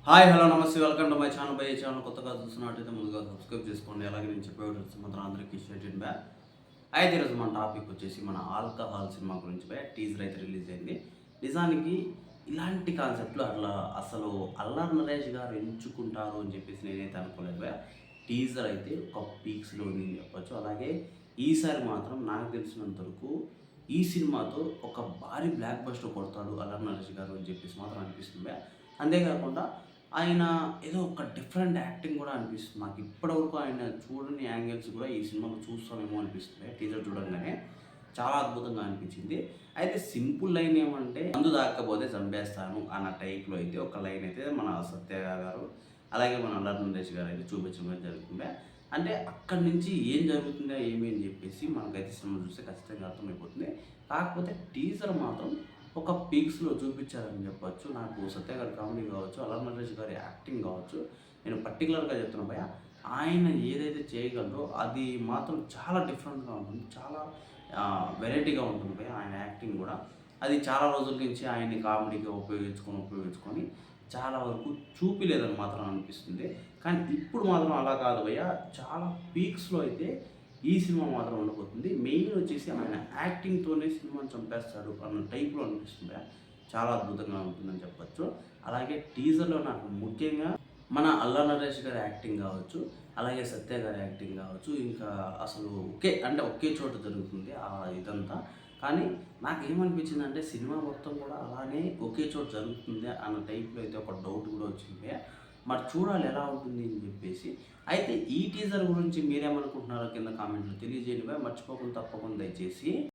Hi hello నమస్తే welcome to my channel. By channel కొత్తగా చూస్తున్నట్టయితే ముందుగా సబ్స్క్రైబ్ చేసుకోండి. అలాగే నేను చెప్పే మాత్రం అందరికీ స్ట్రేట్ బ్యాక్. అయితే ఈరోజు మన టాపిక్ వచ్చేసి మన ఆల్కహాల్ సినిమా గురించి టీజర్ అయితే రిలీజ్ అయింది. నిజానికి ఇలాంటి కాన్సెప్ట్లు అసలు అల్లరి నరేష్ గారు ఎంచుకుంటారు అని చెప్పేసి నేనైతే అనుకోలేదు. టీజర్ అయితే ఒక పీక్స్లో ఉంది అని చెప్పొచ్చు. అలాగే ఈసారి మాత్రం నాకు తెలిసినంత వరకు ఈ సినిమాతో ఒక భారీ బ్లాక్ బస్టర్ కొడతాడు అల్లరి నరేష్ గారు అని చెప్పేసి మాత్రం అనిపిస్తుంది. అంతేకాకుండా ఆయన ఏదో ఒక డిఫరెంట్ యాక్టింగ్ కూడా అనిపిస్తుంది నాకు. ఇప్పటివరకు ఆయన చూడని యాంగిల్స్ కూడా ఈ సినిమాలో చూస్తామేమో అనిపిస్తుంది. టీజర్ చూడంగానే చాలా అద్భుతంగా అనిపించింది. అయితే సింపుల్ లైన్ ఏమంటే, మందు దాక్కపోతే చంపేస్తాను అన్న టైప్లో అయితే ఒక లైన్ అయితే మన సత్య గారు అలాగే మన అల్లరి నరేష్ గారు అయితే చూపించడం జరుగుతుంది. అంటే అక్కడి నుంచి ఏం జరుగుతుందో ఏమి అని చెప్పేసి మనకైతే సినిమా చూస్తే ఖచ్చితంగా అర్థమైపోతుంది. కాకపోతే టీజర్ మాత్రం ఒక పీక్స్లో చూపించారని చెప్పొచ్చు. నాకు సత్య గారి కామెడీ కావచ్చు, అల్లరి నరేష్ గారి యాక్టింగ్ కావచ్చు, నేను పర్టికులర్గా చెప్తున్నా భయ్య, ఆయన ఏదైతే చేయగలరో అది మాత్రం చాలా డిఫరెంట్గా ఉంటుంది. చాలా వెరైటీగా ఉంటుంది భయ్య ఆయన యాక్టింగ్ కూడా. అది చాలా రోజుల నుంచి ఆయన్ని కామెడీగా ఉపయోగించుకొని చాలా వరకు చూపిలేదని మాత్రం అనిపిస్తుంది. కానీ ఇప్పుడు మాత్రం అలా కాదు భయ్య, చాలా పీక్స్లో అయితే ఈ సినిమా మాత్రం ఉండబోతుంది. మెయిన్ వచ్చేసి ఆయన యాక్టింగ్తోనే సినిమాని చంపేస్తాడు అన్న టైప్లో అనిపిస్తుంది. చాలా అద్భుతంగా ఉంటుందని చెప్పొచ్చు. అలాగే టీజర్లో నాకు ముఖ్యంగా మన అల్లరి నరేష్ గారి యాక్టింగ్ కావచ్చు, అలాగే సత్య గారి యాక్టింగ్ కావచ్చు, ఇంకా అసలు ఒకే చోట జరుగుతుంది ఇదంతా. కానీ నాకు ఏమనిపించిందంటే సినిమా మొత్తం కూడా అలానే ఒకే చోట జరుగుతుంది అన్న టైప్లో అయితే ఒక డౌట్ కూడా వచ్చింది. మరి చూడాలి ఎలా ఉంటుంది అని చెప్పేసి. అయితే ఈ టీజర్ గురించి మీరేమనుకుంటున్నారో కింద కామెంట్లో తెలియజేయండి. మర్చిపోకుండా తప్పకుండా దయచేసి